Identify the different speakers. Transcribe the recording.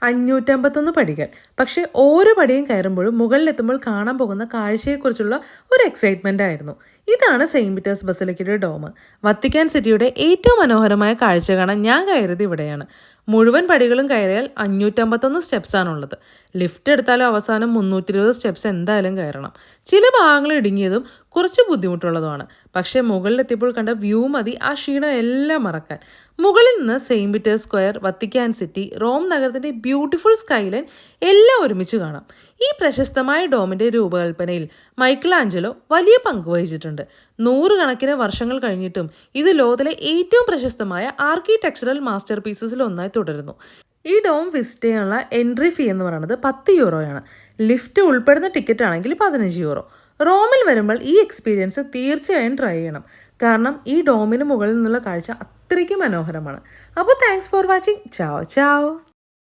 Speaker 1: 551 പടികൾ. പക്ഷേ ഓരോ പടിയും കയറുമ്പോഴും മുകളിലെത്തുമ്പോൾ കാണാൻ പോകുന്ന കാഴ്ചയെക്കുറിച്ചുള്ള ഒരു എക്സൈറ്റ്മെൻ്റ് ആയിരുന്നു. ഇതാണ് സെയിൻറ്റ് പീറ്റേഴ്സ് ബസിലിക്കയുടെ ഡോം. വത്തിക്കാൻ സിറ്റിയുടെ ഏറ്റവും മനോഹരമായ കാഴ്ച കാണാൻ ഞാൻ കയറിയത് ഇവിടെയാണ്. മുഴുവൻ പടികളും കയറിയാൽ 551 സ്റ്റെപ്സാണുള്ളത്. ലിഫ്റ്റ് എടുത്താലും അവസാനം 320 സ്റ്റെപ്സ് എന്തായാലും കയറണം. ചില ഭാഗങ്ങൾ ഇടുങ്ങിയതും കുറച്ച് ബുദ്ധിമുട്ടുള്ളതുമാണ്. പക്ഷേ മുകളിലെത്തിയപ്പോൾ കണ്ട വ്യൂ മതി ആ ക്ഷീണം എല്ലാം മറക്കാൻ. മുകളിൽ നിന്ന് Saint Peter's Square, Vatican City, Rome നഗരത്തിൻ്റെ ബ്യൂട്ടിഫുൾ സ്കൈലൈൻ എല്ലാം ഒരുമിച്ച് കാണാം. ഈ പ്രശസ്തമായ ഡോമിൻ്റെ രൂപകൽപ്പനയിൽ മൈക്കിൾ ആഞ്ചലോ വലിയ പങ്ക് വഹിച്ചിട്ടുണ്ട്. 100 കണക്കിന് വർഷങ്ങൾ കഴിഞ്ഞിട്ടും ഇത് ലോകത്തിലെ ഏറ്റവും പ്രശസ്തമായ ആർക്കിടെക്ചറൽ മാസ്റ്റർ പീസസിൽ ഒന്നായി തുടരുന്നു. ഈ ഡോം വിസിറ്റ് ചെയ്യാനുള്ള എൻട്രി ഫീ എന്ന് പറയുന്നത് 10 യൂറോയാണ്. ലിഫ്റ്റ് ഉൾപ്പെടുന്ന ടിക്കറ്റ് ആണെങ്കിൽ 15 യൂറോ. റോമിൽ വരുമ്പോൾ ഈ എക്സ്പീരിയൻസ് തീർച്ചയായും ട്രൈ ചെയ്യണം. കാരണം ഈ ഡോമിന് മുകളിൽ നിന്നുള്ള കാഴ്ച അത്രയ്ക്ക് മനോഹരമാണ്. അപ്പോൾ താങ്ക്സ് ഫോർ വാച്ചിങ്. ചാओ ചാओ.